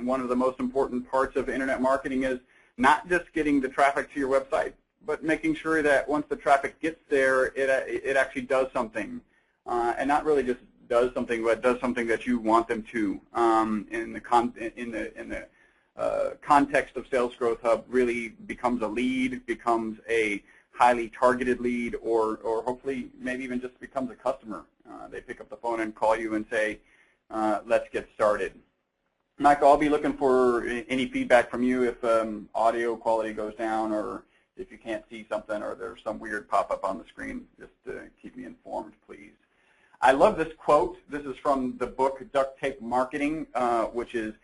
And one of the most important parts of internet marketing is not just getting the traffic to your website, but making sure that once the traffic gets there, it actually does something. And not really just does something, but does something that you want them to. In the context of Sales Growth Hub, really becomes a lead, becomes a highly targeted lead, or hopefully maybe even just becomes a customer. They pick up the phone and call you and say, let's get started. Michael, I'll be looking for any feedback from you if audio quality goes down, or if you can't see something, or there's some weird pop-up on the screen. Just keep me informed, please. I love this quote. This is from the book Duct Tape Marketing, which is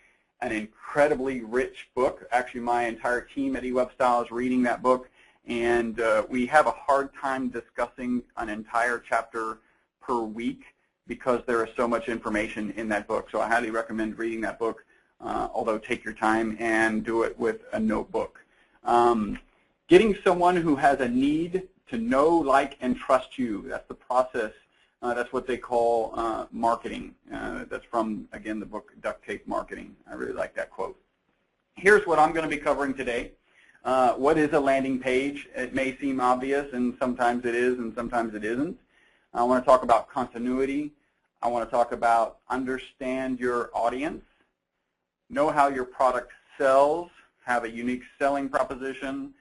an incredibly rich book. Actually, my entire team at eWebStyle is reading that book, and we have a hard time discussing an entire chapter per week because there is so much information in that book. So I highly recommend reading that book, although take your time and do it with a notebook. Getting someone who has a need to know, like, and trust you. That's the process. That's what they call marketing. That's from, again, the book Duct Tape Marketing. I really like that quote. Here's what I'm going to be covering today. What is a landing page? It may seem obvious, and sometimes it is, and sometimes it isn't. I want to talk about continuity. I want to talk about understand your audience, know how your product sells, have a unique selling proposition,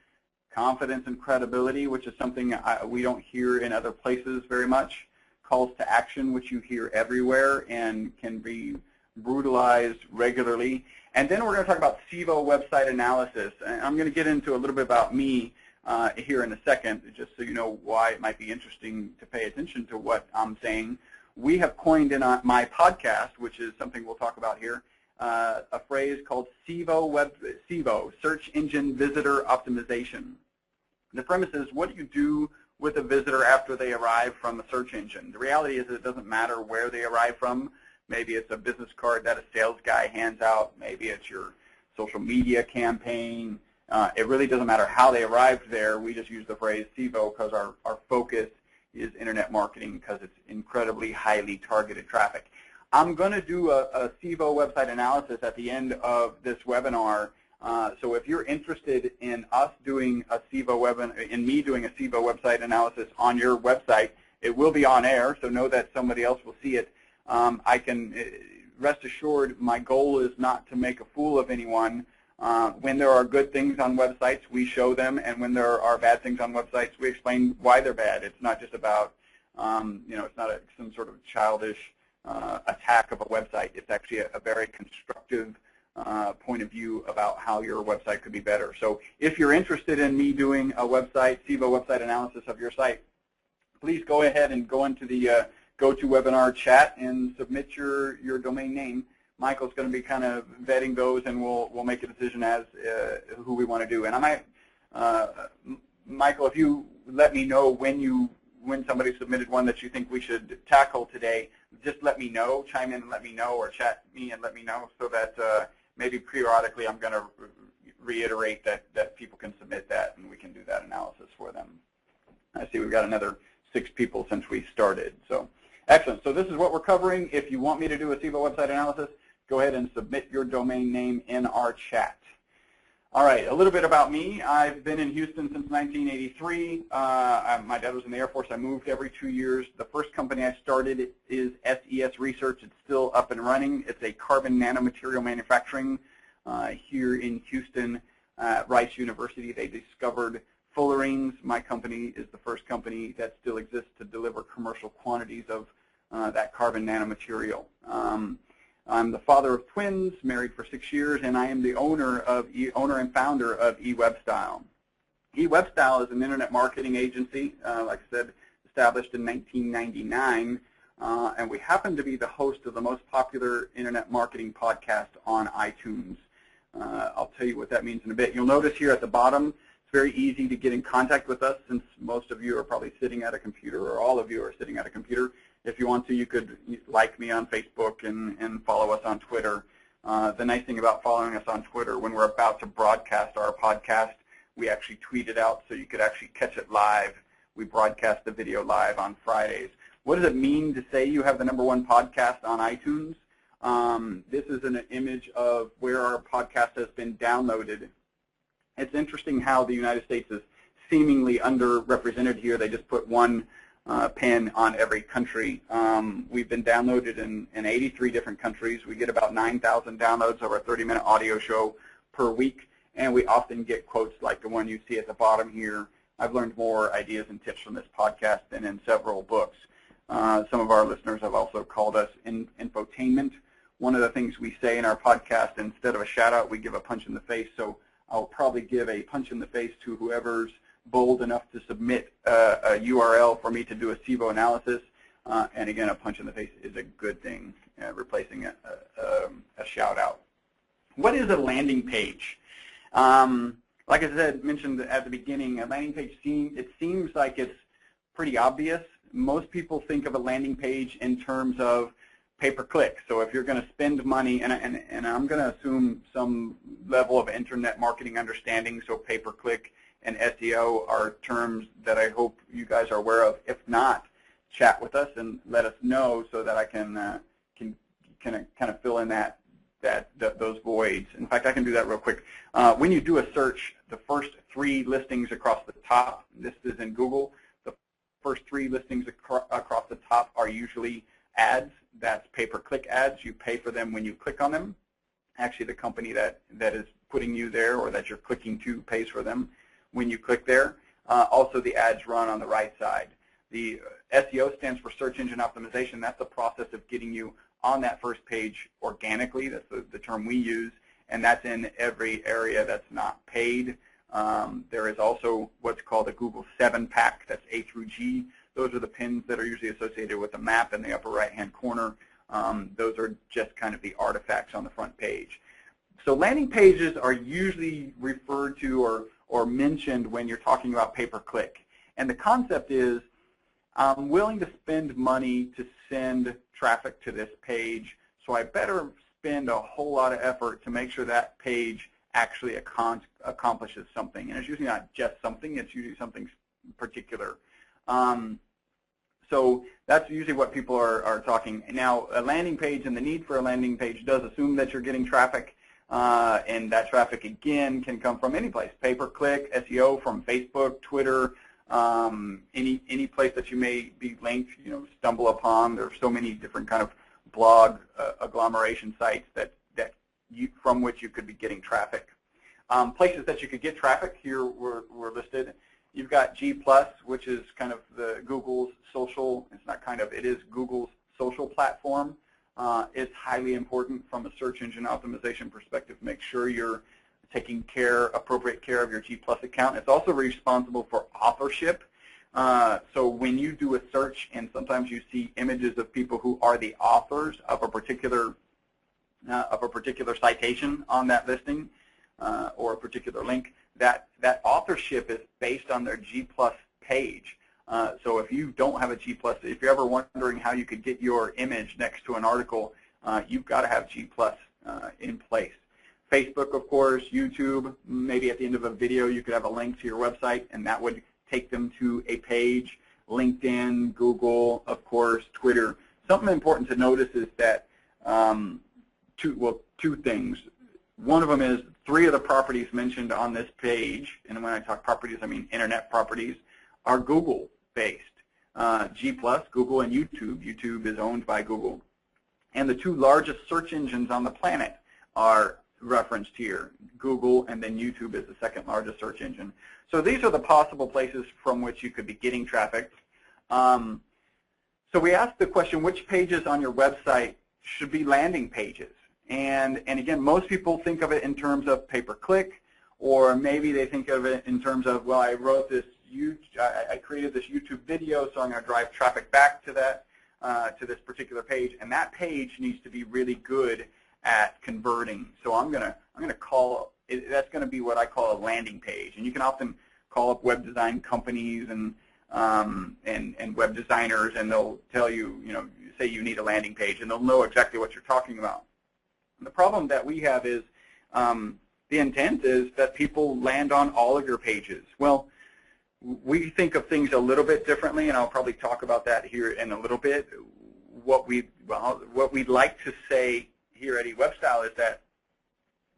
confidence and credibility, which is something we don't hear in other places very much, calls to action, which you hear everywhere and can be brutalized regularly. And then we're going to talk about SEO website analysis. And I'm going to get into a little bit about me here in a second, just so you know why it might be interesting to pay attention to what I'm saying. We have coined in my podcast, which is something we'll talk about here, a phrase called SEO, Search Engine Visitor Optimization. The premise is, what do you do with a visitor after they arrive from a search engine? The reality is that it doesn't matter where they arrive from. Maybe it's a business card that a sales guy hands out. Maybe it's your social media campaign. It really doesn't matter how they arrived there. We just use the phrase SEO because our focus is internet marketing, because it's incredibly highly targeted traffic. I'm going to do a SEO website analysis at the end of this webinar. So if you're interested in us doing a me doing a SEO website analysis on your website, it will be on air, so know that somebody else will see it. I can rest assured my goal is not to make a fool of anyone. When there are good things on websites, we show them, and when there are bad things on websites, we explain why they're bad. It's not just about, it's not some sort of childish attack of a website. It's actually a very constructive point of view about how your website could be better. So if you're interested in me doing a website, SEO website analysis of your site, please go ahead and go into the GoToWebinar chat and submit your domain name. Michael's going to be kind of vetting those, and we'll make a decision as who we want to do. And I might, Michael, if you let me know when somebody submitted one that you think we should tackle today, just let me know, chime in and let me know, or chat me and let me know, so that maybe periodically I'm going to reiterate that people can submit that, and we can do that analysis for them. I see we've got another 6 people since we started. So excellent. So this is what we're covering. If you want me to do a SEO website analysis, go ahead and submit your domain name in our chat. All right, a little bit about me. I've been in Houston since 1983. My dad was in the Air Force. I moved every 2 years. The first company I started is SES Research. It's still up and running. It's a carbon nanomaterial manufacturing here in Houston at Rice University. They discovered fullerenes. My company is the first company that still exists to deliver commercial quantities of that carbon nanomaterial. I'm the father of twins, married for 6 years, and I am the owner and founder of eWebStyle. eWebStyle is an internet marketing agency, like I said, established in 1999, and we happen to be the host of the most popular internet marketing podcast on iTunes. I'll tell you what that means in a bit. You'll notice here at the bottom, it's very easy to get in contact with us, since most of you are probably sitting at a computer, or all of you are sitting at a computer. If you want to, you could like me on Facebook and follow us on Twitter. The nice thing about following us on Twitter, when we're about to broadcast our podcast, we actually tweet it out so you could actually catch it live. We broadcast the video live on Fridays. What does it mean to say you have the #1 podcast on iTunes? This is an image of where our podcast has been downloaded. It's interesting how the United States is seemingly underrepresented here. They just put one pin on every country. We've been downloaded in 83 different countries. We get about 9,000 downloads of our 30-minute audio show per week, and we often get quotes like the one you see at the bottom here. I've learned more ideas and tips from this podcast than in several books. Some of our listeners have also called us infotainment. One of the things we say in our podcast, instead of a shout-out, we give a punch in the face. So I'll probably give a punch in the face to whoever's bold enough to submit a URL for me to do a SIVO analysis. And again, a punch in the face is a good thing, replacing a shout-out. What is a landing page? Like I said, mentioned at the beginning, a landing page seems like it's pretty obvious. Most people think of a landing page in terms of pay-per-click. So if you're going to spend money, and I'm going to assume some level of internet marketing understanding, so pay-per-click and SEO are terms that I hope you guys are aware of. If not, chat with us and let us know so that I can kind of fill in those voids. In fact, I can do that real quick. When you do a search, the first 3 listings across the top, this is in Google, the first 3 listings across the top are usually ads. That's pay-per-click ads. You pay for them when you click on them. Actually, the company that is putting you there or that you're clicking to pays for them when you click there. Also, the ads run on the right side. The SEO stands for search engine optimization. That's the process of getting you on that first page organically. That's the term we use, and that's in every area that's not paid. There is also what's called a Google 7-pack. That's A through G. Those are the pins that are usually associated with the map in the upper right-hand corner. Those are just kind of the artifacts on the front page. So landing pages are usually referred to or mentioned when you're talking about pay-per-click. And the concept is, I'm willing to spend money to send traffic to this page, so I better spend a whole lot of effort to make sure that page actually accomplishes something. And it's usually not just something, it's usually something particular. So that's usually what people are talking. Now, a landing page and the need for a landing page does assume that you're getting traffic, and that traffic, again, can come from any place. Pay-per-click, SEO from Facebook, Twitter, any place that you may be linked, stumble upon. There are so many different kind of blog agglomeration sites from which you could be getting traffic. Places that you could get traffic here were listed. You've got G+, which is kind of Google's social. It's not kind of, it is Google's social platform. It's highly important from a search engine optimization perspective. Make sure you're taking appropriate care of your G+ account. It's also responsible for authorship. So when you do a search and sometimes you see images of people who are the authors of a particular citation on that listing or a particular link, that authorship is based on their G+ page. So if you don't have a G+, if you're ever wondering how you could get your image next to an article, you've got to have G+ in place. Facebook, of course, YouTube, maybe at the end of a video you could have a link to your website, and that would take them to a page. LinkedIn, Google, of course, Twitter. Something important to notice is that two things. One of them is 3 of the properties mentioned on this page, and when I talk properties, I mean internet properties, are Google-based. G+, Google, and YouTube. YouTube is owned by Google. And the 2 largest search engines on the planet are referenced here. Google, and then YouTube is the 2nd largest search engine. So these are the possible places from which you could be getting traffic. So we asked the question, which pages on your website should be landing pages? And again, most people think of it in terms of pay-per-click, or maybe they think of it in terms of, well, I wrote this, I created this YouTube video, so I'm going to drive traffic back to that, to this particular page, and that page needs to be really good at converting. So I'm going to call that's going to be what I call a landing page, and you can often call up web design companies and web designers, and they'll tell you, say you need a landing page, and they'll know exactly what you're talking about. And the problem that we have is the intent is that people land on all of your pages. Well, we think of things a little bit differently, and I'll probably talk about that here in a little bit. what we'd like to say here at eWebStyle is that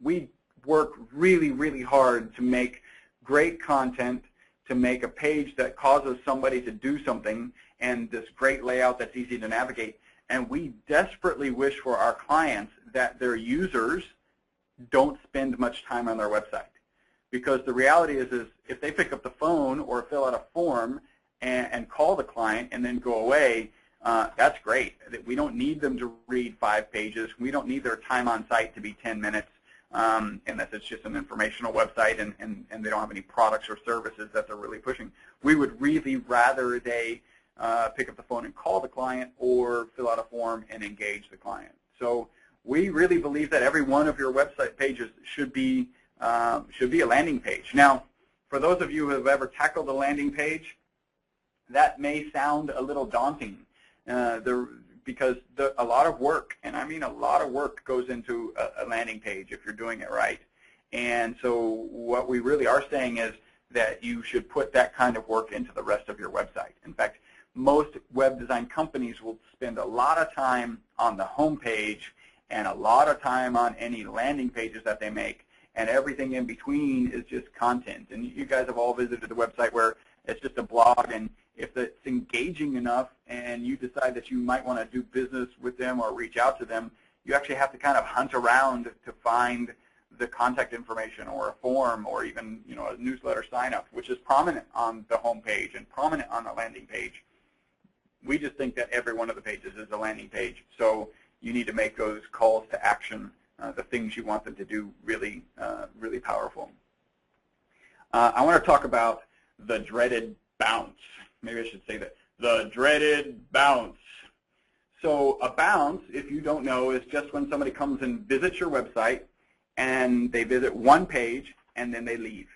we work really, really hard to make great content, to make a page that causes somebody to do something, and this great layout that's easy to navigate. And we desperately wish for our clients that their users don't spend much time on their website. Because the reality is if they pick up the phone or fill out a form and call the client and then go away, that's great. We don't need them to read 5 pages. We don't need their time on site to be 10 minutes unless it's just an informational website and they don't have any products or services that they're really pushing. We would really rather they pick up the phone and call the client or fill out a form and engage the client. So we really believe that every one of your website pages should be a landing page. Now, for those of you who have ever tackled a landing page, that may sound a little daunting because a lot of work, and I mean a lot of work, goes into a landing page if you're doing it right. And so what we really are saying is that you should put that kind of work into the rest of your website. In fact, most web design companies will spend a lot of time on the home page and a lot of time on any landing pages that they make, and everything in between is just content. And you guys have all visited the website where it's just a blog, and if it's engaging enough and you decide that you might want to do business with them or reach out to them, you actually have to kind of hunt around to find the contact information or a form or even a newsletter sign up, which is prominent on the home page and prominent on the landing page. We just think that every one of the pages is a landing page, so you need to make those calls to action, the things you want them to do, really, really powerful. I want to talk about the dreaded bounce. Maybe I should say that. The dreaded bounce. So a bounce, if you don't know, is just when somebody comes and visits your website and they visit one page and then they leave.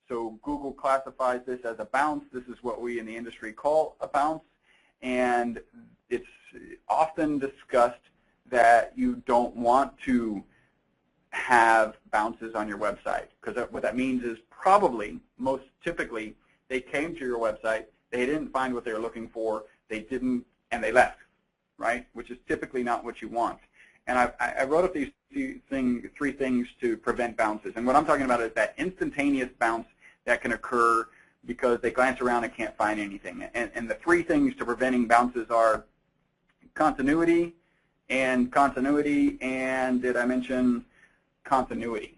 So Google classifies this as a bounce. This is what we in the industry call a bounce. And it's often discussed that you don't want to have bounces on your website, because what that means is probably, most typically, they came to your website, they didn't find what they were looking for, they didn't, and they left, right? Which is typically not what you want. And I wrote up these three things to prevent bounces. And what I'm talking about is that instantaneous bounce that can occur because they glance around and can't find anything. And the 3 things to preventing bounces are continuity, and did I mention continuity?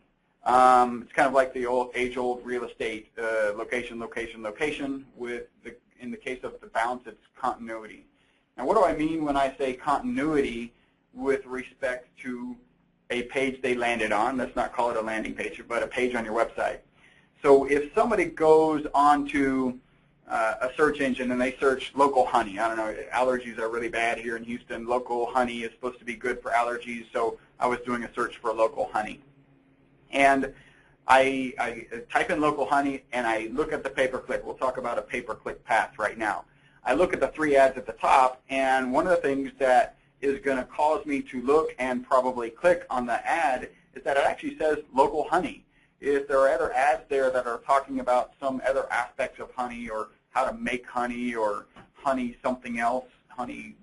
It's kind of like the age-old real estate, location, location, location. In the case of the bounce, it's continuity. Now, what do I mean when I say continuity with respect to a page they landed on? Let's not call it a landing page, but a page on your website. So if somebody goes onto a search engine and they search local honey, I don't know, allergies are really bad here in Houston. Local honey is supposed to be good for allergies, so I was doing a search for local honey. And I type in local honey and I look at the pay-per-click. We'll talk about a pay-per-click path right now. I look at the 3 ads at the top, and one of the things that is going to cause me to look and probably click on the ad is that it actually says local honey. If there are other ads there that are talking about some other aspects of honey or how to make honey or honey something else, honey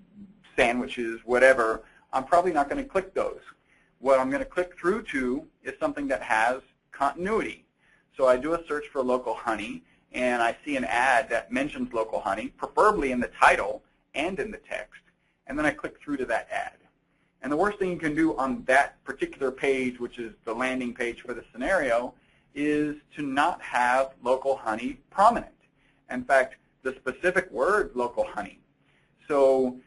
sandwiches, whatever, I'm probably not going to click those. What I'm going to click through to is something that has continuity. So I do a search for local honey, and I see an ad that mentions local honey, preferably in the title and in the text, and then I click through to that ad. And the worst thing you can do on that particular page, which is the landing page for the scenario, is to not have local honey prominent. In fact, the specific word local honey. So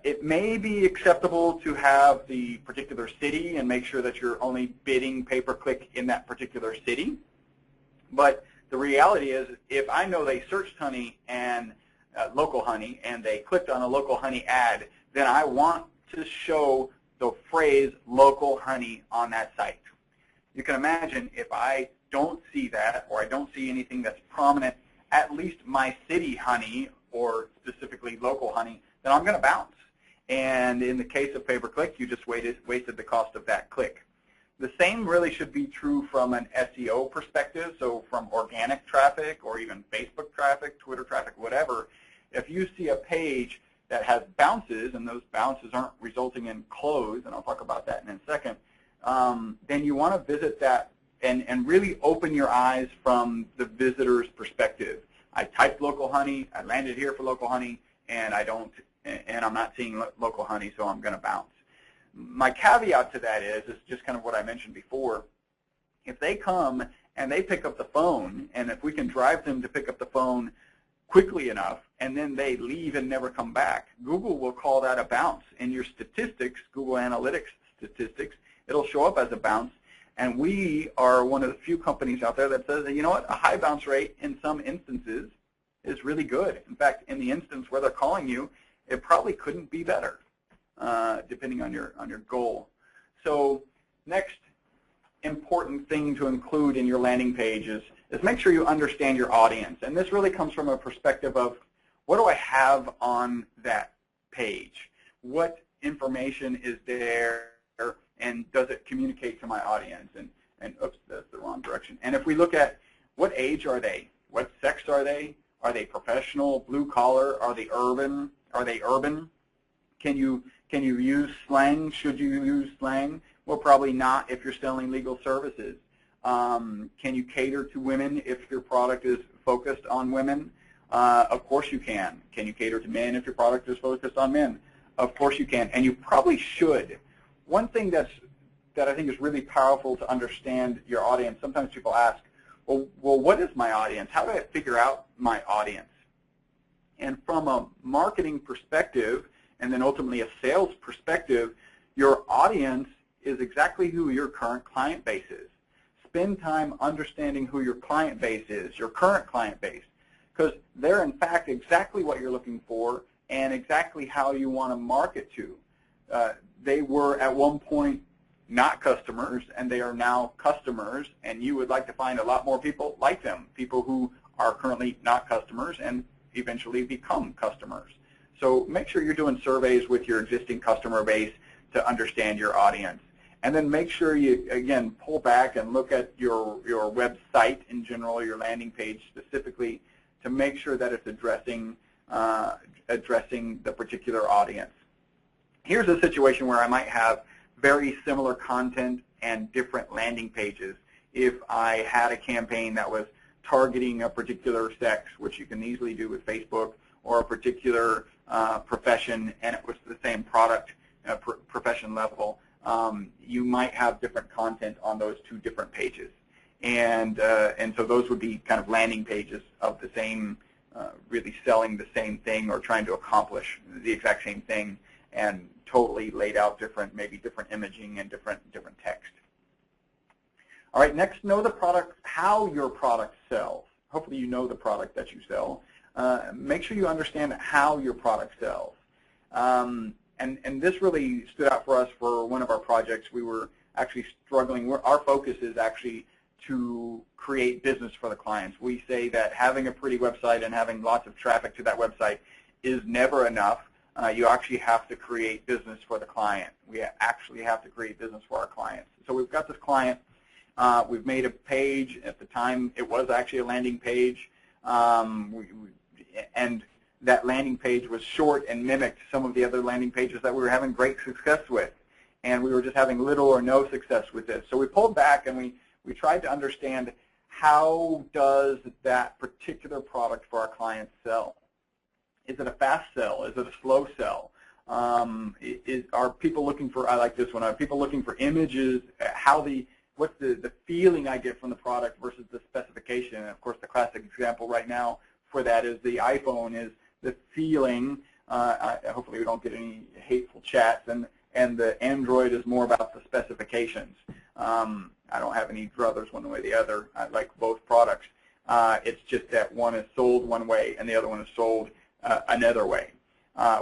it may be acceptable to have the particular city and make sure that you're only bidding pay-per-click in that particular city. But the reality is, if I know they searched honey and local honey and they clicked on a local honey ad, then I want to show the phrase local honey on that site. You can imagine if I don't see that, or I don't see anything that's prominent, at least my city honey or specifically local honey, then I'm going to bounce. And in the case of pay-per-click, you just wasted the cost of that click. The same really should be true from an SEO perspective, so from organic traffic or even Facebook traffic, Twitter traffic, whatever. If you see a page that has bounces, and those bounces aren't resulting in close, and I'll talk about that in a second, then you want to visit that and really open your eyes from the visitor's perspective. I typed local honey, I landed here for local honey, and I'm not seeing local honey, so I'm going to bounce. My caveat to that is just kind of what I mentioned before. If they come and they pick up the phone, and if we can drive them to pick up the phone quickly enough, and then they leave and never come back, Google will call that a bounce. In your statistics, Google Analytics statistics, it'll show up as a bounce. And we are one of the few companies out there that says that, you know what, a high bounce rate in some instances is really good. In fact, in the instance where they're calling you, it probably couldn't be better, depending on your goal. So next important thing to include in your landing pages is make sure you understand your audience. And this really comes from a perspective of, what do I have on that page? What information is there, and does it communicate to my audience? And oops, that's the wrong direction. And if we look at what age are they? What sex are they? Are they professional, blue collar? Are they urban? Are they urban? Can you use slang? Should you use slang? Well, probably not if you're selling legal services. Can you cater to women if your product is focused on women? Of course you can. Can you cater to men if your product is focused on men? Of course you can, and you probably should. One thing that I think is really powerful to understand your audience, sometimes people ask, well, what is my audience? How do I figure out my audience? And from a marketing perspective, and then ultimately a sales perspective, your audience is exactly who your current client base is. Spend time understanding who your client base is, your current client base, because they're in fact exactly what you're looking for and exactly how you want to market to. They were at one point not customers, and they are now customers, and you would like to find a lot more people like them, people who are currently not customers and eventually become customers. So make sure you're doing surveys with your existing customer base to understand your audience. And then make sure you, again, pull back and look at your website in general, your landing page specifically, to make sure that it's addressing the particular audience. Here's a situation where I might have very similar content and different landing pages. If I had a campaign that was targeting a particular sex, which you can easily do with Facebook, or a particular profession, and it was the same product profession level, you might have different content on those two different pages. And so those would be kind of landing pages of the same, really selling the same thing or trying to accomplish the exact same thing, and totally laid out different, maybe different imaging and different text. All right, next, know the product, how your product sells. Hopefully you know the product that you sell. Make sure you understand how your product sells. And this really stood out for us for one of our projects. We were actually struggling. Our focus is actually to create business for the clients. We say that having a pretty website and having lots of traffic to that website is never enough. You actually have to create business for the client. We actually have to create business for our clients. So we've got this client. We've made a page. At the time, it was actually a landing page. And that landing page was short and mimicked some of the other landing pages that we were having great success with. And we were just having little or no success with this. So we pulled back and we tried to understand, how does that particular product for our clients sell? Is it a fast sell? Is it a slow sell? Are people looking for, I like this one, are people looking for images? What's the feeling I get from the product versus the specification? And of course, the classic example right now for that is the iPhone is the feeling. Hopefully we don't get any hateful chats. And the Android is more about the specifications. I don't have any druthers one way or the other. I like both products. It's just that one is sold one way and the other one is sold another way.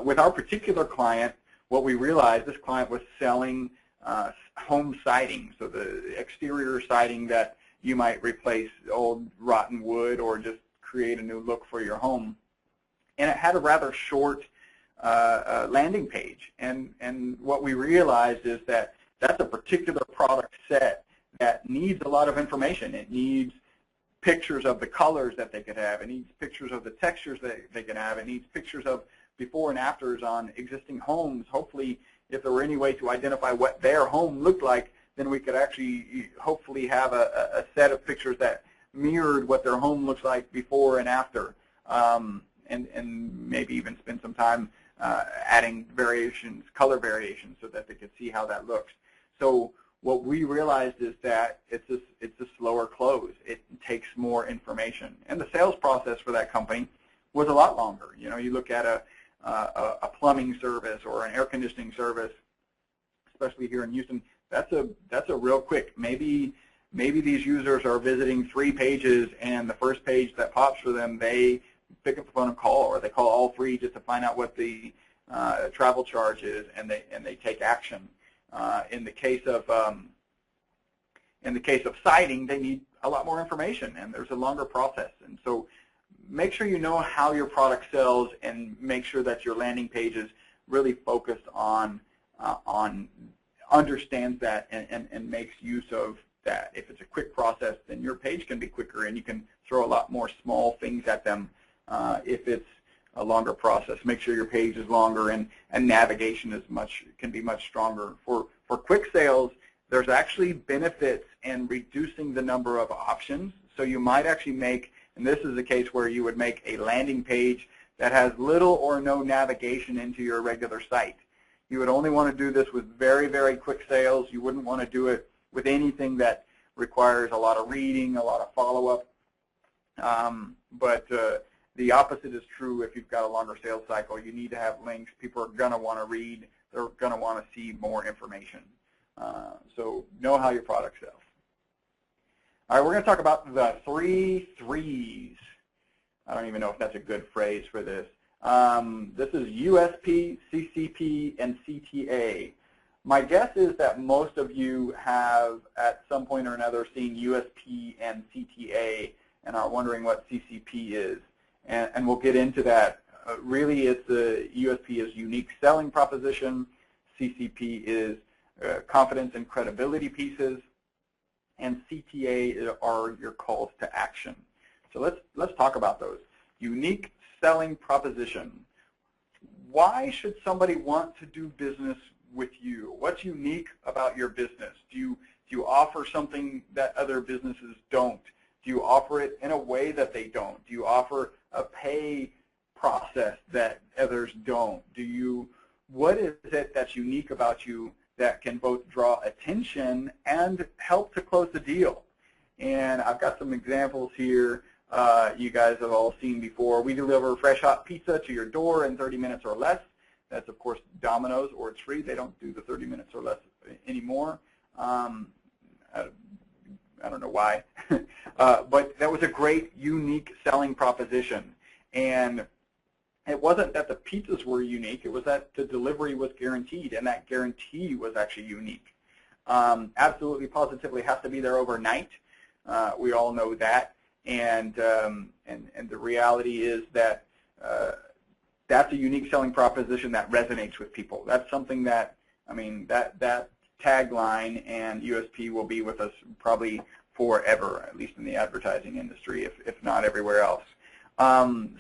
With our particular client, what we realized, this client was selling home siding, so the exterior siding that you might replace old rotten wood or just create a new look for your home. And it had a rather short landing page. And what we realized is that that's a particular product set that needs a lot of information. It needs pictures of the colors that they could have. It needs pictures of the textures that they can have. It needs pictures of before and afters on existing homes. Hopefully, if there were any way to identify what their home looked like, then we could actually hopefully have a set of pictures that mirrored what their home looks like before and after, and maybe even spend some time adding variations, color variations, so that they could see how that looks. So what we realized is that it's a slower close. It takes more information, and the sales process for that company was a lot longer. You know, you look at a plumbing service or an air conditioning service, especially here in Houston. That's a real quick. Maybe these users are visiting 3 pages, and the first page that pops for them, they pick up the phone and call, or they call all 3 just to find out what the travel charge is, and they take action. In the case of siding, they need a lot more information, and there's a longer process. And so, make sure you know how your product sells, and make sure that your landing page is really focused on understands that and makes use of that. If it's a quick process, then your page can be quicker, and you can throw a lot more small things at them. If it's a longer process, make sure your page is longer, and navigation can be much stronger. For quick sales, there's actually benefits in reducing the number of options. So you might actually make, and this is a case where you would make a landing page that has little or no navigation into your regular site. You would only want to do this with very, very quick sales. You wouldn't want to do it with anything that requires a lot of reading, a lot of follow-up. But the opposite is true if you've got a longer sales cycle. You need to have links. People are going to want to read. They're going to want to see more information. So know how your product sells. All right, we're going to talk about the 3 threes. I don't even know if that's a good phrase for this. This is USP, CCP, and CTA. My guess is that most of you have, at some point or another, seen USP and CTA and are wondering what CCP is. And we'll get into that. Really, it's the USP is unique selling proposition. CCP is confidence and credibility pieces. And CTA are your calls to action. So let's talk about those. Unique selling proposition. Why should somebody want to do business with you? What's unique about your business? Do you offer something that other businesses don't? Do you offer it in a way that they don't? Do you offer a pay process that others don't? What is it that's unique about you that can both draw attention and help to close the deal? And I've got some examples here you guys have all seen before. We deliver fresh hot pizza to your door in 30 minutes or less. That's, of course, Domino's, or it's free. They don't do the 30 minutes or less anymore. I don't know why. But that was a great, unique selling proposition. And it wasn't that the pizzas were unique. It was that the delivery was guaranteed, and that guarantee was actually unique. Absolutely, positively has to be there overnight. We all know that. And the reality is that that's a unique selling proposition that resonates with people. That's something that, I mean, that tagline and USP will be with us probably forever, at least in the advertising industry, if not everywhere else.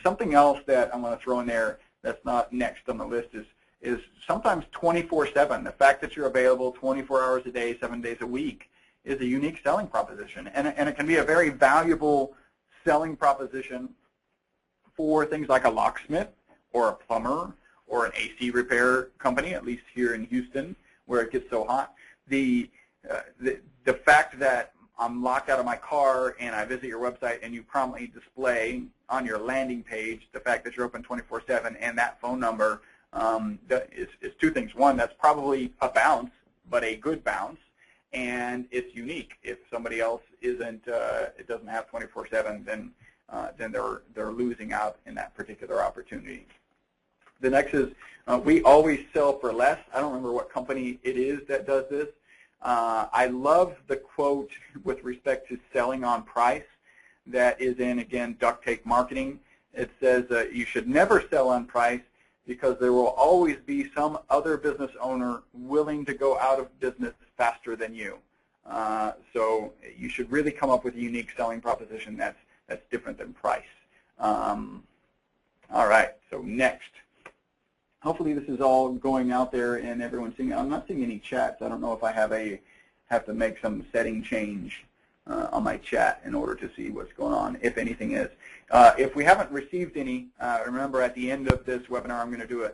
Something else that I'm going to throw in there that's not next on the list is sometimes 24/7. The fact that you're available 24 hours a day, 7 days a week is a unique selling proposition. And it can be a very valuable selling proposition for things like a locksmith or a plumber or an AC repair company, at least here in Houston where it gets so hot. The fact that I'm locked out of my car and I visit your website and you promptly display on your landing page the fact that you're open 24/7 and that phone number is 2 things. One, that's probably a bounce, but a good bounce, and it's unique. If somebody else isn't, it doesn't have 24/7, then they're losing out in that particular opportunity. The next is we always sell for less. I don't remember what company it is that does this. I love the quote with respect to selling on price that is in, again, duct tape marketing. It says you should never sell on price because there will always be some other business owner willing to go out of business faster than you. So you should really come up with a unique selling proposition that's different than price. All right, so next. hopefully this is all going out there and everyone's seeing it. I'm not seeing any chats. I don't know if I have to make some setting change on my chat in order to see what's going on, if anything is. If we haven't received any, remember at the end of this webinar I'm going to do a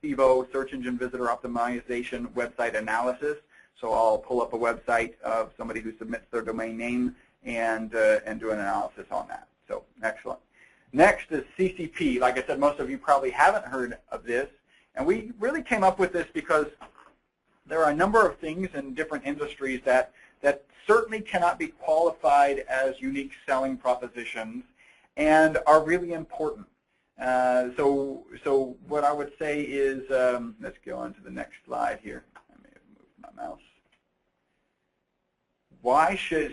SEVO, Search Engine Visitor Optimization website analysis. So I'll pull up a website of somebody who submits their domain name and do an analysis on that. So excellent. Next is CCP. Like I said, most of you probably haven't heard of this. And we really came up with this because there are a number of things in different industries that certainly cannot be qualified as unique selling propositions and are really important. So what I would say is, let's go on to the next slide here. I may have moved my mouse.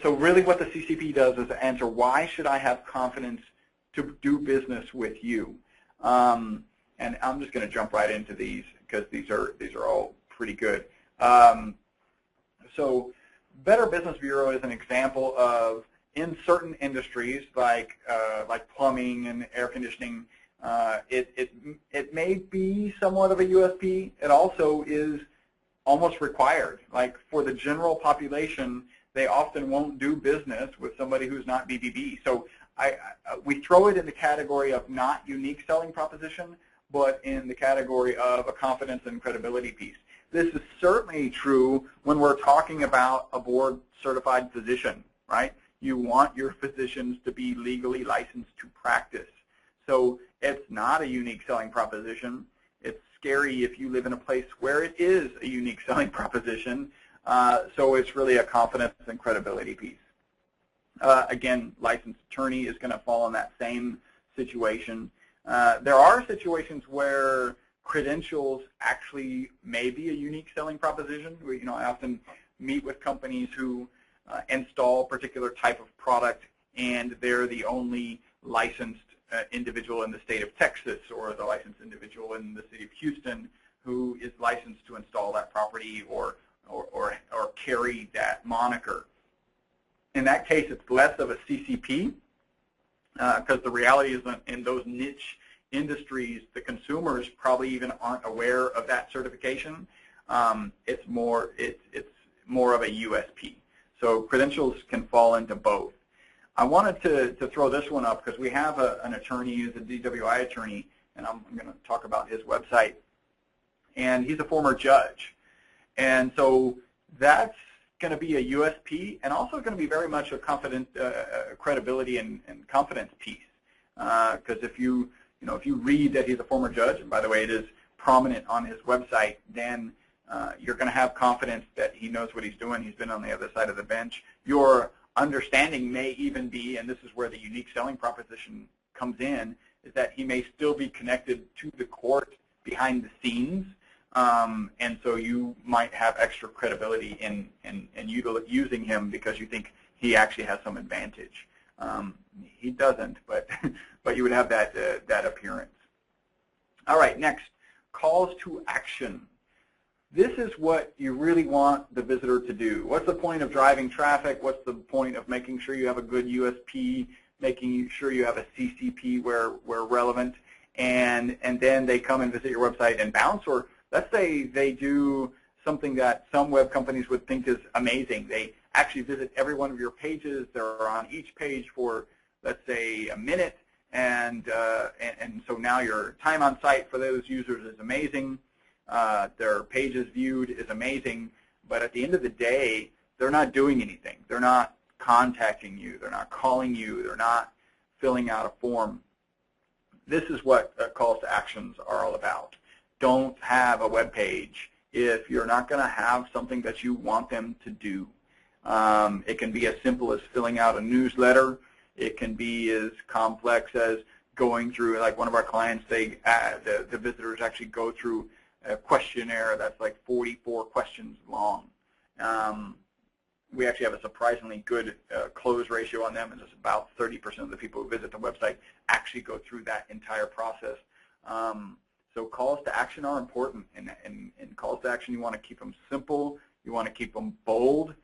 So really what the CCP does is answer, why should I have confidence to do business with you? And I'm just going to jump right into these because these are all pretty good. So Better Business Bureau is an example of, in certain industries like plumbing and air conditioning, it may be somewhat of a USP. It also is almost required. Like for the general population, they often won't do business with somebody who's not BBB. So we throw it in the category of not unique selling proposition, but in the category of a confidence and credibility piece. This is certainly true when we're talking about a board-certified physician, right? You want your physicians to be legally licensed to practice. So it's not a unique selling proposition. It's scary if you live in a place where it is a unique selling proposition. So it's really a confidence and credibility piece. Again, licensed attorney is going to fall in that same situation. There are situations where credentials actually may be a unique selling proposition. I often meet with companies who install a particular type of product, and they're the only licensed individual in the state of Texas or the licensed individual in the city of Houston who is licensed to install that property or carry that moniker. In that case, it's less of a CCP because the reality is that in those niche industries, the consumers probably even aren't aware of that certification. It's more of a USP. So credentials can fall into both. I wanted to throw this one up because we have an attorney who's a DWI attorney, and I'm going to talk about his website. And he's a former judge. And so that's going to be a USP and also going to be very much a credibility and confidence piece. Because if you read that he's a former judge, and by the way, it is prominent on his website, then you're going to have confidence that he knows what he's doing. He's been on the other side of the bench. Your understanding may even be, and this is where the unique selling proposition comes in, is that he may still be connected to the court behind the scenes, and so you might have extra credibility in using him because you think he actually has some advantage. He doesn't, but you would have that appearance. All right, next, calls to action. This is what you really want the visitor to do. What's the point of driving traffic? What's the point of making sure you have a good USP, making sure you have a CCP where relevant, and then they come and visit your website and bounce? Or let's say they do something that some web companies would think is amazing. They actually visit every one of your pages. They're on each page for, let's say, a minute, and so now your time on site for those users is amazing. Their pages viewed is amazing, but at the end of the day, they're not doing anything. They're not contacting you. They're not calling you. They're not filling out a form. This is what calls to actions are all about. Don't have a web page if you're not going to have something that you want them to do. It can be as simple as filling out a newsletter. It can be as complex as going through, like one of our clients, the visitors actually go through a questionnaire that's like 44 questions long. We actually have a surprisingly good close ratio on them, and it's about 30% of the people who visit the website actually go through that entire process. So calls to action are important, and calls to action, you want to keep them simple, you want to keep them bold.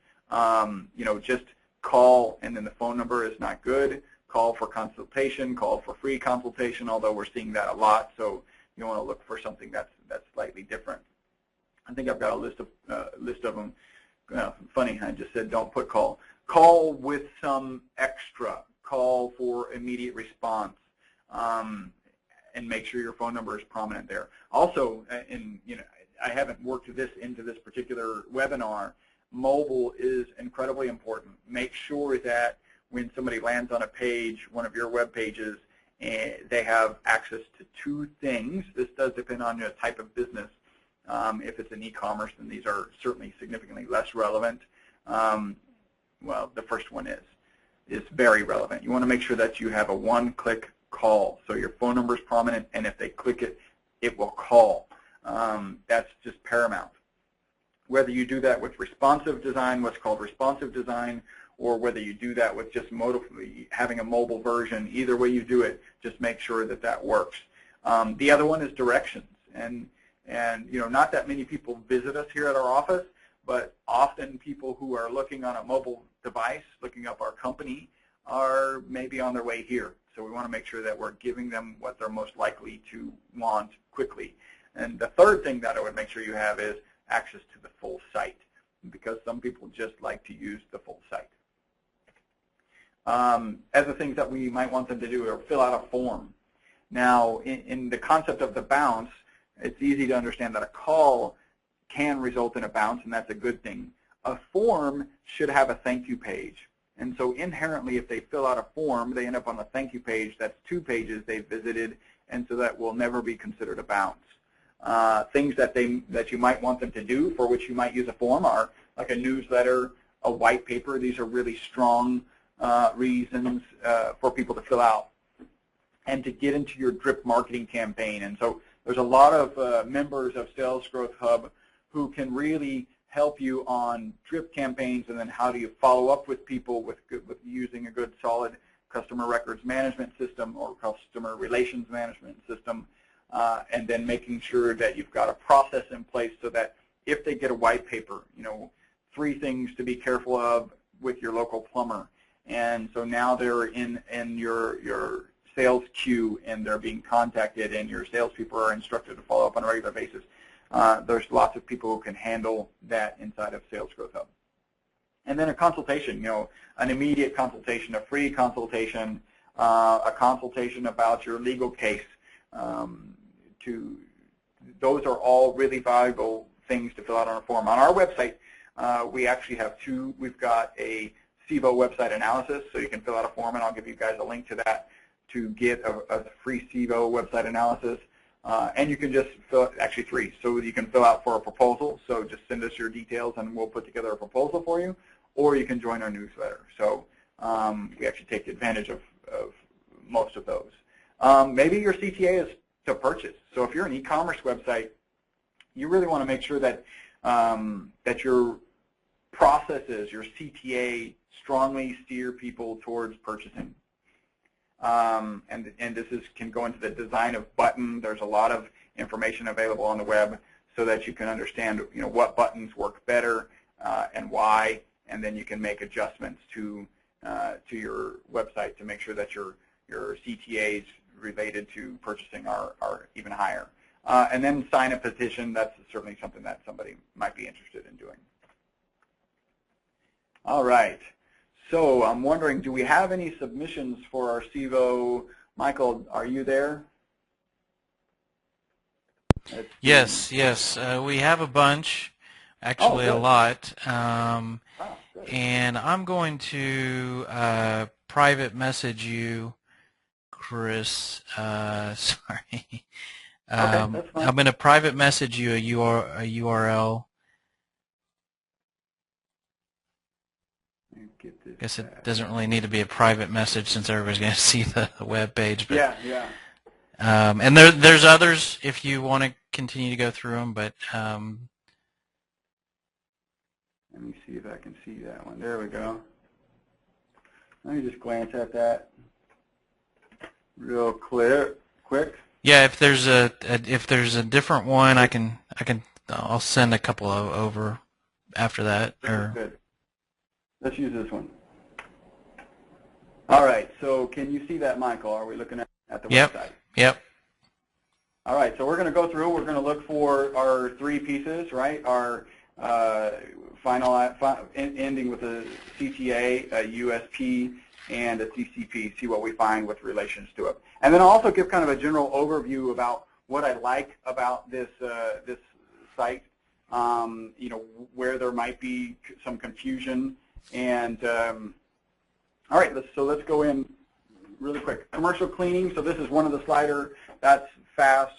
Just call and then the phone number is not good. Call for consultation, call for free consultation, although we're seeing that a lot. So, you want to look for something that's slightly different. I think I've got a list of them. Funny, I just said don't put call. Call with some extra. Call for immediate response, and make sure your phone number is prominent there. Also, I haven't worked this into this particular webinar. Mobile is incredibly important. Make sure that when somebody lands on a page, one of your web pages, they have access to two things. This does depend on your type of business. If it's an e-commerce, then these are certainly significantly less relevant. Well, the first one is very relevant. You want to make sure that you have a one-click call, so your phone number is prominent, and if they click it, it will call. That's just paramount. Whether you do that with responsive design, what's called responsive design, or whether you do that with just having a mobile version, either way you do it, just make sure that that works. The other one is directions, and not that many people visit us here at our office, but often people who are looking on a mobile device, looking up our company, are maybe on their way here. So we want to make sure that we're giving them what they're most likely to want quickly. And the third thing that I would make sure you have is access to the full site, because some people just like to use the full site. Other things that we might want them to do are fill out a form. Now, in the concept of the bounce, it's easy to understand that a call can result in a bounce, and that's a good thing. A form should have a thank you page. And so inherently, if they fill out a form, they end up on the thank you page. That's 2 pages they've visited, and so that will never be considered a bounce. Things that you might want them to do, for which you might use a form, are like a newsletter, a white paper. These are really strong reasons for people to fill out and to get into your drip marketing campaign. And so there's a lot of members of Sales Growth Hub who can really help you on drip campaigns, and then how do you follow up with people with using a good solid customer records management system or customer relations management system, and then making sure that you've got a process in place so that if they get a white paper, 3 things to be careful of with your local plumber, and so now they're in your sales queue and they're being contacted, and your salespeople are instructed to follow up on a regular basis. There's lots of people who can handle that inside of Sales Growth Hub. And then a consultation, an immediate consultation, a free consultation, a consultation about your legal case. Those are all really valuable things to fill out on a form. On our website, we actually have 2. We've got a SIVO website analysis, so you can fill out a form, and I'll give you guys a link to that to get a free SIVO website analysis. And you can just fill, actually 3, so you can fill out for a proposal. So just send us your details and we'll put together a proposal for you, or you can join our newsletter. So we actually take advantage of most of those. Maybe your CTA is to purchase. So if you're an e-commerce website, you really want to make sure that that your processes, your CTA, strongly steer people towards purchasing. And this can go into the design of button. There's a lot of information available on the web so that you can understand what buttons work better and why, and then you can make adjustments to your website to make sure that your CTAs related to purchasing are even higher. And then sign a petition. That's certainly something that somebody might be interested in doing. All right. So I'm wondering, do we have any submissions for our SIVO? Michael, are you there? Yes, we have a bunch, actually a lot. And I'm going to private message you, Chris. Sorry. I'm going to private message you a URL. I guess it doesn't really need to be a private message since everybody's going to see the web page. But, yeah. And there's others if you want to continue to go through them, but let me see if I can see that one. There we go. Let me just glance at that real quick. Yeah, if there's a different one, I'll send a couple over after that. Good. Let's use this one. All right, so can you see that, Michael? Are we looking at the website? Yep. All right, so we're going to go through. We're going to look for our three pieces, right? Our ending with a CTA, a USP, and a CCP. See what we find with relations to it, and then I'll also give kind of a general overview about what I like about this this site. You know, where there might be some confusion, and all right, let's go in really quick. Commercial cleaning. So this is one of the slider. That's fast.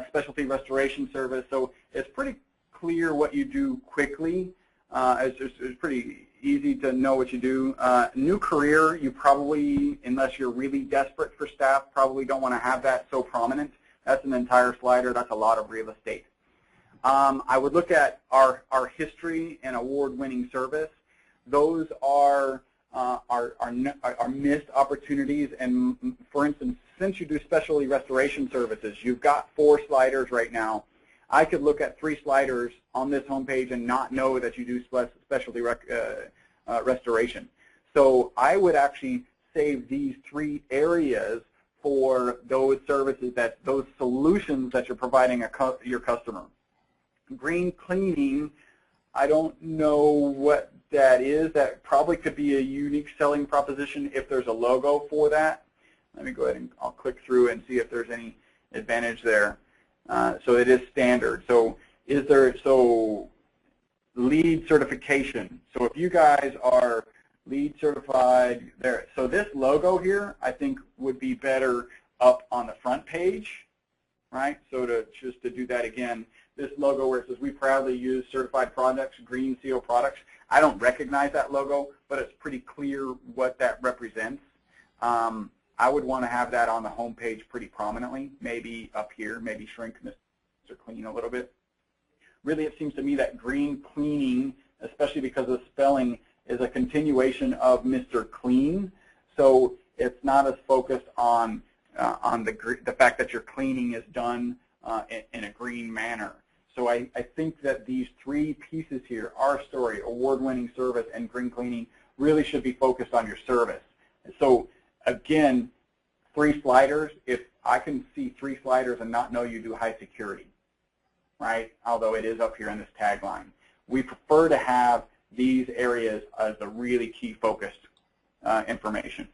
Specialty restoration service. So it's pretty clear what you do quickly. It's pretty easy to know what you do. New career, you probably, unless you're really desperate for staff, probably don't want to have that so prominent. That's an entire slider. That's a lot of real estate. I would look at our history and award-winning service. Those are missed opportunities. And for instance, since you do specialty restoration services, you've got 4 sliders right now. I could look at 3 sliders on this homepage and not know that you do specialty restoration. So I would actually save these 3 areas for those services, those solutions that you're providing your customer. Green cleaning, I don't know what that is. That probably could be a unique selling proposition if there's a logo for that. Let me go ahead and I'll click through and see if there's any advantage there. So it is standard. So lead certification. So if you guys are lead certified there, so this logo here I think would be better up on the front page, right? So just to do that again, this logo where it says we proudly use certified products, green seal products. I don't recognize that logo, but it's pretty clear what that represents. I would want to have that on the home page pretty prominently, maybe up here, maybe shrink Mr. Clean a little bit. Really, it seems to me that green cleaning, especially because of the spelling, is a continuation of Mr. Clean. So it's not as focused on the fact that your cleaning is done in a green manner. So I think that these 3 pieces here, our story, award-winning service, and green cleaning, really should be focused on your service. So again, 3 sliders. If I can see 3 sliders and not know you do high security, right? Although it is up here in this tagline. We prefer to have these areas as the really key focused information.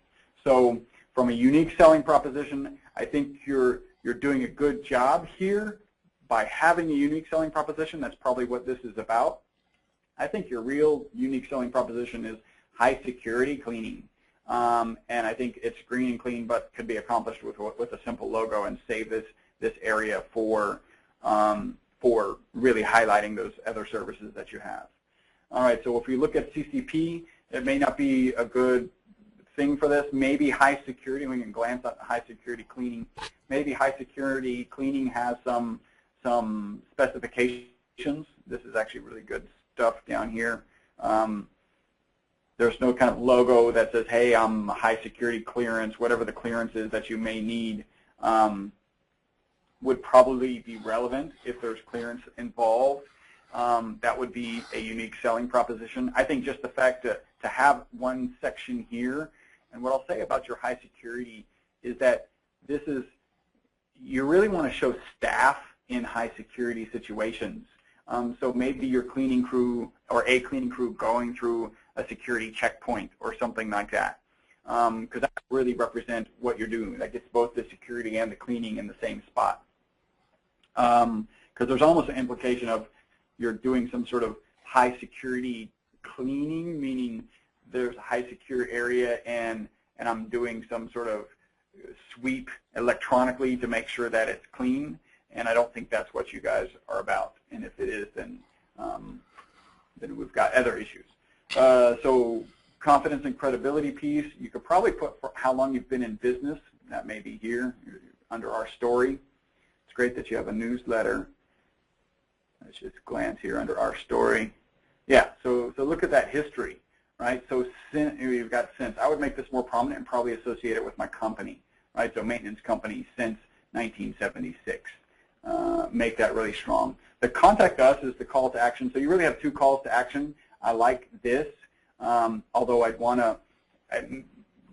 So from a unique selling proposition, I think you're doing a good job here by having a unique selling proposition. That's probably what this is about. I think your real unique selling proposition is high security cleaning. And I think it's green and clean, but could be accomplished with a simple logo, and save this area for really highlighting those other services that you have. All right, so if we look at CCP, it may not be a good thing for this. Maybe high security, we can glance at high security cleaning. Maybe high security cleaning has some specifications. This is actually really good stuff down here. There's no kind of logo that says, hey, I'm high security clearance. Whatever the clearance is that you may need would probably be relevant if there's clearance involved. That would be a unique selling proposition. I think just the fact to have one section here, and what I'll say about your high security is that this is, you really want to show staff in high security situations. So maybe your cleaning crew or a cleaning crew going through a security checkpoint or something like that, because that really represents what you're doing. That gets both the security and the cleaning in the same spot. Because there's almost an implication of you're doing some sort of high security cleaning, meaning there's a high secure area and I'm doing some sort of sweep electronically to make sure that it's clean. And I don't think that's what you guys are about. And if it is, then we've got other issues. So confidence and credibility piece, you could probably put for how long you've been in business. That may be here under our story. It's great that you have a newsletter. Let's just glance here under our story. Yeah, so look at that history, right? So you've got since. I would make this more prominent and probably associate it with my company, right? So maintenance company since 1976. Make that really strong. The contact us is the call to action. So you really have 2 calls to action. I like this, although I'd want to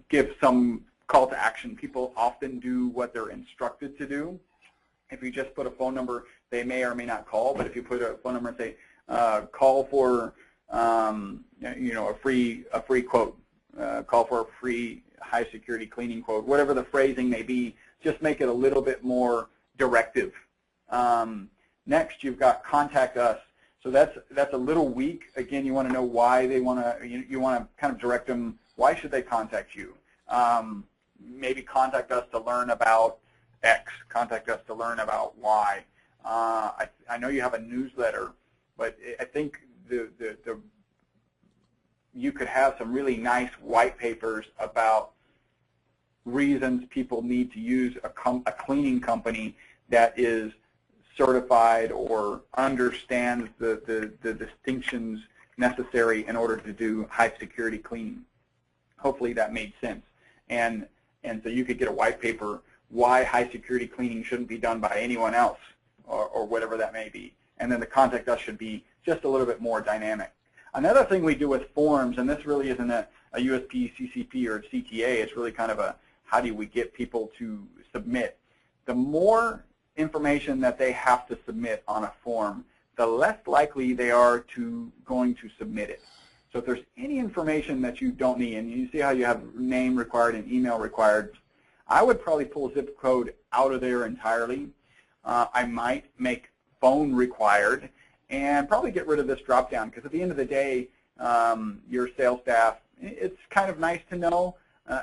give some call to action. People often do what they're instructed to do. If you just put a phone number, they may or may not call. But if you put a phone number and say, call for a free quote, call for a free high security cleaning quote, whatever the phrasing may be, just make it a little bit more directive. Next, you've got contact us. So that's a little weak. Again, you want to know why they want to. You want to kind of direct them. Why should they contact you? Maybe contact us to learn about X. Contact us to learn about Y. I know you have a newsletter, but I think you could have some really nice white papers about reasons people need to use a cleaning company that is certified or understands the distinctions necessary in order to do high security cleaning. Hopefully that made sense. And so you could get a white paper why high security cleaning shouldn't be done by anyone else or whatever that may be. And then the contact us should be just a little bit more dynamic. Another thing we do with forms, and this really isn't a USP, CCP, or CTA, it's really kind of a how do we get people to submit. The more information that they have to submit on a form, the less likely they are going to submit it. So if there's any information that you don't need, and you see how you have name required and email required, I would probably pull zip code out of there entirely. I might make phone required and probably get rid of this drop down, because at the end of the day, your sales staff, it's kind of nice to know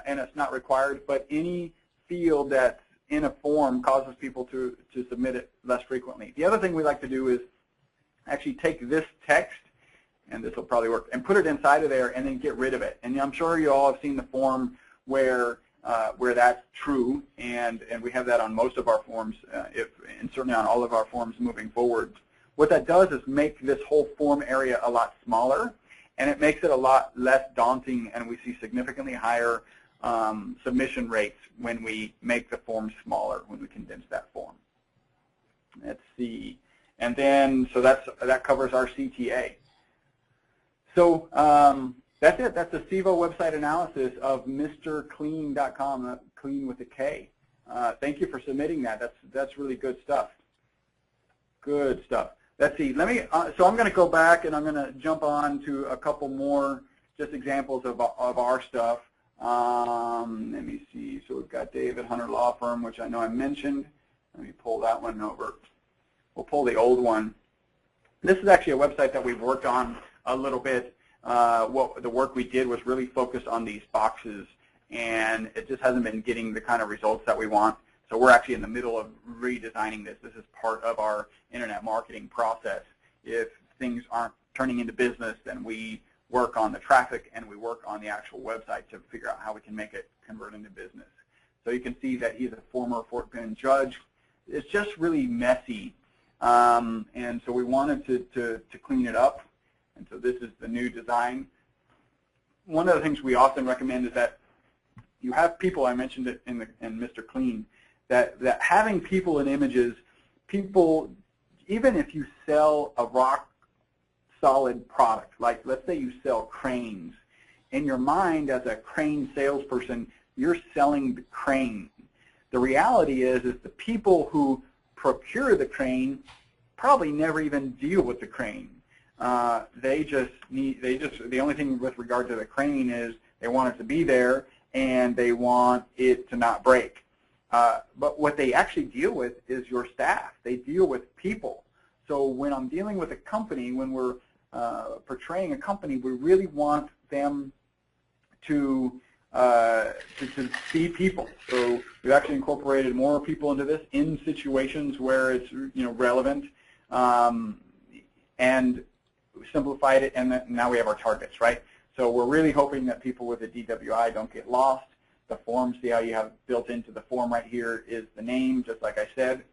and it's not required, but any field that's in a form causes people to submit it less frequently. The other thing we like to do is actually take this text, and this will probably work, and put it inside of there and then get rid of it. And I'm sure you all have seen the form where that's true, and we have that on most of our forms, and certainly on all of our forms moving forward. What that does is make this whole form area a lot smaller, and it makes it a lot less daunting, and we see significantly higher submission rates when we make the form smaller, when we condense that form. Let's see. And then, so that covers our CTA. So that's it. That's the CIVO website analysis of MrClean.com, clean with a K. Thank you for submitting that. That's really good stuff. Good stuff. Let's see. So I'm going to go back and I'm going to jump on to a couple more just examples of our stuff. Let me see. So we've got David Hunter Law Firm, which I know I mentioned. Let me pull that one over. We'll pull the old one. This is actually a website that we've worked on a little bit. The work we did was really focused on these boxes, and it just hasn't been getting the kind of results that we want. So we're actually in the middle of redesigning this. This is part of our internet marketing process. If things aren't turning into business, then we work on the traffic and we work on the actual website to figure out how we can make it convert into business. So you can see that he's a former Fort Bend judge. It's just really messy, and so we wanted to clean it up. And so this is the new design. One of the things we often recommend is that you have people, I mentioned it in Mr. Clean, that having people and images, people, even if you sell a rock solid product, like let's say you sell cranes, in your mind as a crane salesperson, you're selling the crane. The reality is the people who procure the crane probably never even deal with the crane. The only thing with regard to the crane is they want it to be there and they want it to not break. But what they actually deal with is your staff. They deal with people. So when I'm dealing with a company, when we're portraying a company, we really want them to see people. So we've actually incorporated more people into this in situations where it's relevant, and simplified it, and now we have our targets, right? So we're really hoping that people with a DWI don't get lost. The form, see how you have built into the form right here is the name, just like I said.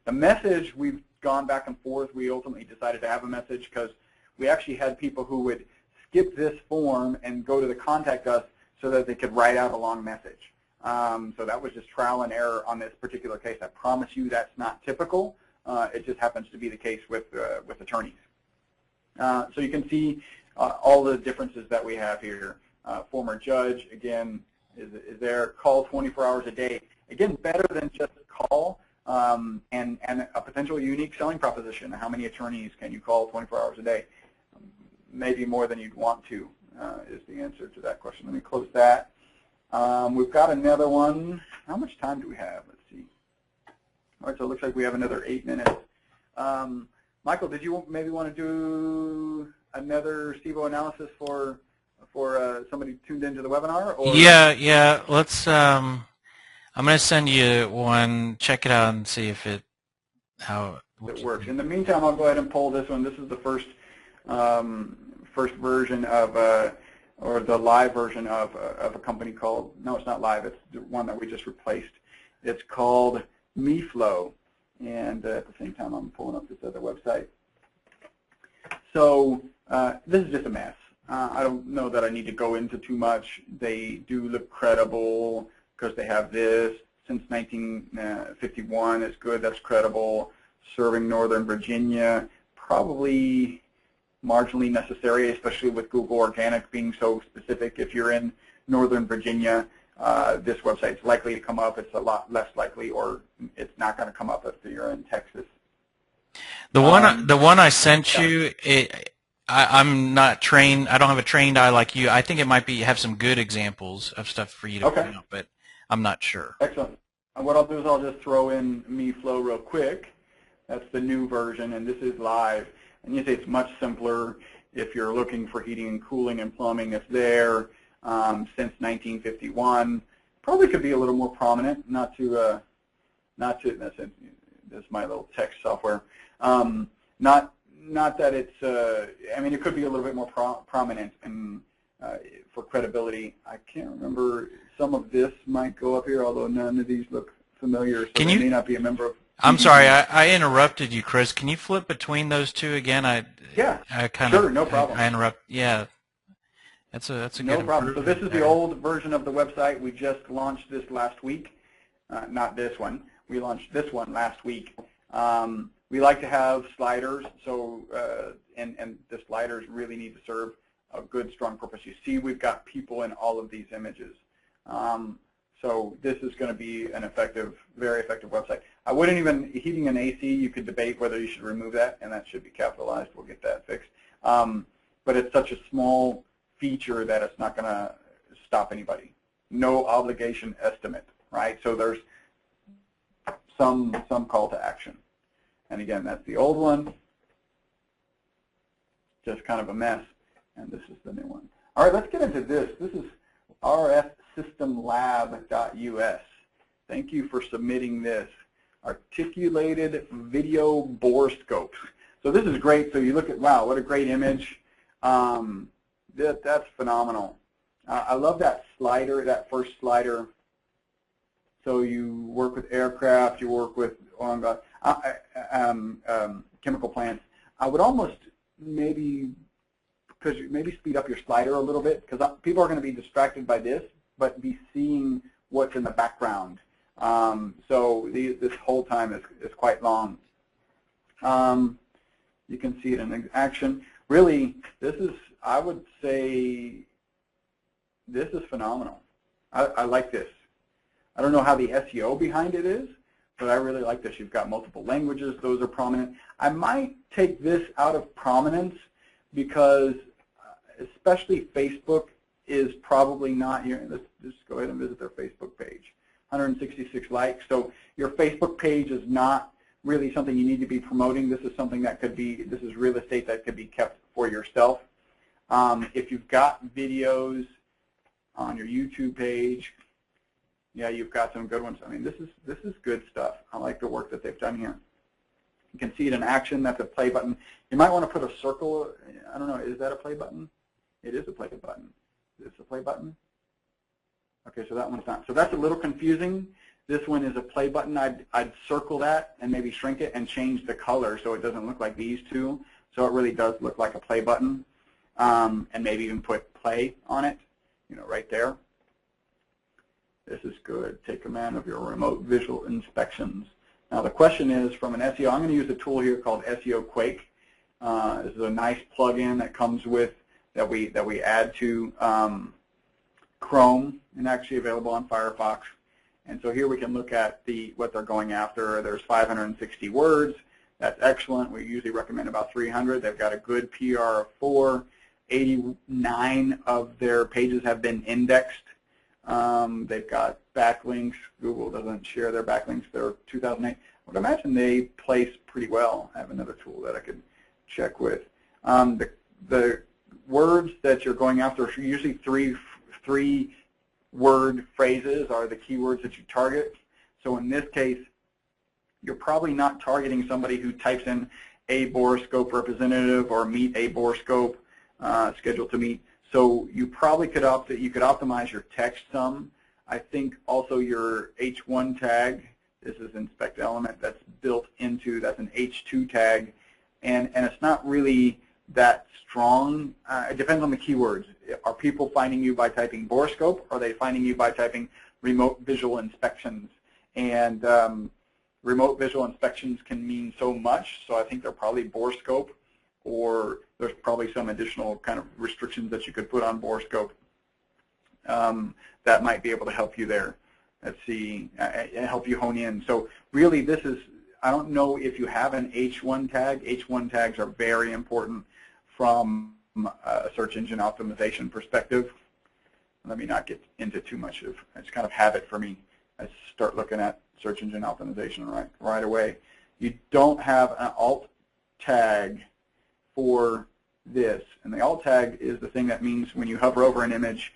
The message, we've gone back and forth. We ultimately decided to have a message because we actually had people who would skip this form and go to the contact us so that they could write out a long message. So that was just trial and error on this particular case. I promise you that's not typical. It just happens to be the case with attorneys. So you can see all the differences that we have here. Former judge, again, is there. Call 24 hours a day. Again, better than just call. and a potential unique selling proposition. How many attorneys can you call 24 hours a day? Maybe more than you'd want to is the answer to that question. Let me close that. We've got another one. How much time do we have? Let's see. All right, so it looks like we have another 8 minutes. Michael, did you maybe want to do another SIBO analysis for somebody tuned into the webinar? Or? Yeah. Let's. I'm going to send you one. Check it out and see if it works. In the meantime, I'll go ahead and pull this one. This is the first version of or the live version of a company called. No, it's not live. It's the one that we just replaced. It's called MeFlow. And at the same time, I'm pulling up this other website. So this is just a mess. I don't know that I need to go into too much. They do look credible because they have this. Since 1951 is good. That's credible. Serving Northern Virginia, probably marginally necessary, especially with Google Organic being so specific. If you're in Northern Virginia, this website's likely to come up. It's a lot less likely, or it's not going to come up if you're in Texas. The one I sent you, I'm not trained. I don't have a trained eye like you. I think it might have some good examples of stuff for you to point out, but I'm not sure. Excellent. And what I'll do is I'll just throw in MeFlow real quick. That's the new version, and this is live. And you say it's much simpler. If you're looking for heating and cooling and plumbing, it's there. Since 1951, probably could be a little more prominent. This is my little text software. Not that it's. I mean, it could be a little bit more prominent and for credibility. I can't remember. Some of this might go up here, although none of these look familiar. So they may not be a member of. I'm sorry, I interrupted you, Chris. Can you flip between those two again? Sure, no problem. I interrupt. Yeah. That's a good no problem. So this is the old version of the website. We just launched this last week. Not this one. We launched this one last week. We like to have sliders, so and the sliders really need to serve a good, strong purpose. You see, we've got people in all of these images. So this is going to be an effective, very effective website. I wouldn't even, heating and AC, you could debate whether you should remove that, and that should be capitalized. We'll get that fixed. But it's such a small feature that it's not going to stop anybody. No obligation estimate, right? So there's some call to action. And again, that's the old one. Just kind of a mess. And this is the new one. All right, let's get into this. This is rfsystemlab.us. Thank you for submitting this. Articulated video bore scopes. So this is great. So you look at, wow, what a great image. That's phenomenal. I love that slider, that first slider. So you work with aircraft, you work with chemical plants. I would almost maybe speed up your slider a little bit, because people are going to be distracted by this, but be seeing what's in the background. So this whole time is quite long. You can see it in action. Really, this is, I would say, this is phenomenal. I like this. I don't know how the SEO behind it is, but I really like this. You've got multiple languages. Those are prominent. I might take this out of prominence because especially Facebook is probably not here. Let's just go ahead and visit their Facebook page. 166 likes. So your Facebook page is not really something you need to be promoting. This is something that could be, this is real estate that could be kept for yourself. If you've got videos on your YouTube page, yeah, you've got some good ones. I mean, this is good stuff. I like the work that they've done here. You can see it in action. That's a play button. You might want to put a circle. I don't know. Is that a play button? It is a play button. Is this a play button? Okay, so that one's not. So that's a little confusing. This one is a play button. I'd circle that and maybe shrink it and change the color so it doesn't look like these two. So it really does look like a play button. And maybe even put play on it, you know, right there. This is good. Take command of your remote visual inspections. Now the question is, from an SEO, I'm going to use a tool here called SEO Quake. This is a nice plugin that comes with, that we add to Chrome and actually available on Firefox. And so here we can look at what they're going after. There's 560 words. That's excellent. We usually recommend about 300. They've got a good PR of 4. 89 of their pages have been indexed. They've got backlinks. Google doesn't share their backlinks. They're 2008. I would imagine they place pretty well. I have another tool that I could check with. The words that you're going after are usually three word phrases are the keywords that you target. So in this case, you're probably not targeting somebody who types in a borescope representative or meet a borescope scheduled to meet. So you probably could optimize your text some. I think also your H1 tag, this is inspect element, that's built into, that's an H2 tag, and it's not really that strong. It depends on the keywords. Are people finding you by typing borescope, or are they finding you by typing remote visual inspections? And remote visual inspections can mean so much, so I think they're probably borescope, or there's probably some additional kind of restrictions that you could put on borescope that might be able to help you there. Let's see, help you hone in. So really this is, I don't know if you have an H1 tag. H1 tags are very important from a search engine optimization perspective. Let me not get into too much of, it's kind of habit for me. I start looking at search engine optimization right away. You don't have an alt tag for this, and the alt tag is the thing that means when you hover over an image.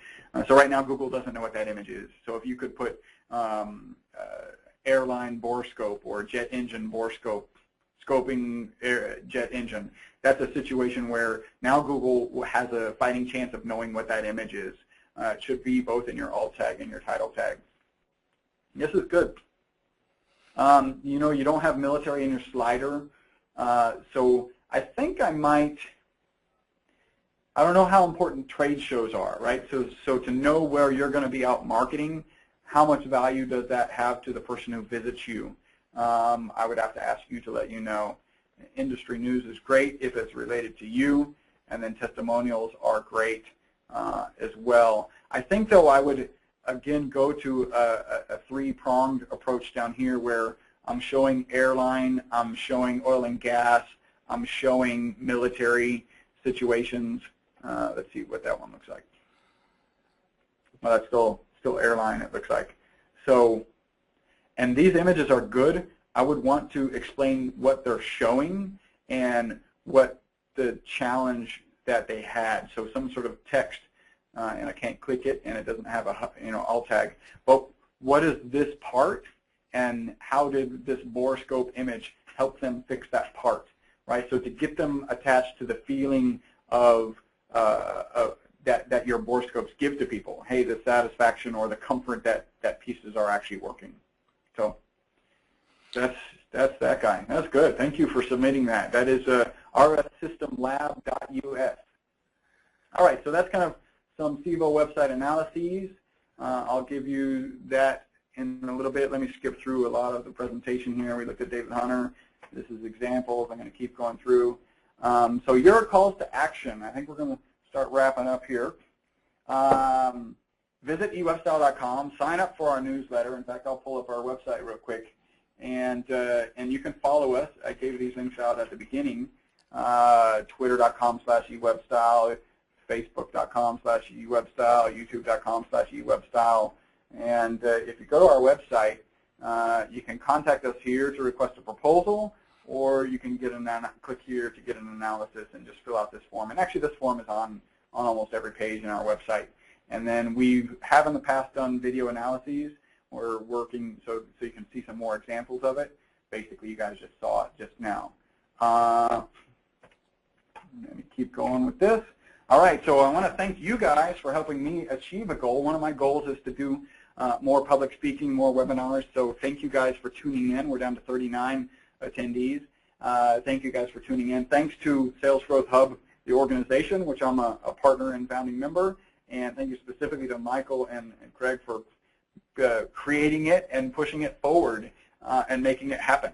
So right now Google doesn't know what that image is. So if you could put airline borescope or jet engine borescope, scoping jet engine, that's a situation where now Google has a fighting chance of knowing what that image is. It should be both in your alt tag and your title tag. This is good. You know, you don't have military in your slider, so I think I might, I don't know how important trade shows are, right? So to know where you're going to be out marketing, how much value does that have to the person who visits you? I would have to ask you to let you know. Industry news is great if it's related to you, and then testimonials are great as well. I think, though, I would, again, go to a three-pronged approach down here where I'm showing airline, I'm showing oil and gas, I'm showing military situations. Let's see what that one looks like. Well, that's still airline, it looks like. So, and these images are good. I would want to explain what they're showing and what the challenge that they had. So some sort of text, and I can't click it, and it doesn't have a alt tag. But what is this part, and how did this borescope image help them fix that part, right? So to get them attached to the feeling of that your borescopes give to people. Hey, the satisfaction or the comfort that pieces are actually working. So that's that guy. That's good. Thank you for submitting that. That is rssystemlab.us. All right, so that's kind of some CIVO website analyses. I'll give you that in a little bit. Let me skip through a lot of the presentation here. We looked at David Hunter. This is examples. I'm going to keep going through. So your calls to action. I think we're going to start wrapping up here. Visit ewebstyle.com. Sign up for our newsletter. In fact, I'll pull up our website real quick. And you can follow us. I gave these links out at the beginning. Twitter.com/ewebstyle, Facebook.com/ewebstyle, YouTube.com/ewebstyle. And if you go to our website, you can contact us here to request a proposal, or you can get click here to get an analysis and just fill out this form. And actually, this form is on almost every page in our website. And then we have in the past done video analyses. We're working so you can see some more examples of it. Basically, you guys just saw it just now. Let me keep going with this. All right, so I want to thank you guys for helping me achieve a goal. One of my goals is to do more public speaking, more webinars. So thank you guys for tuning in. We're down to 39 attendees. Thank you guys for tuning in. Thanks to Sales Growth Hub, the organization, which I'm a partner and founding member. And thank you specifically to Michael and Craig for creating it and pushing it forward and making it happen.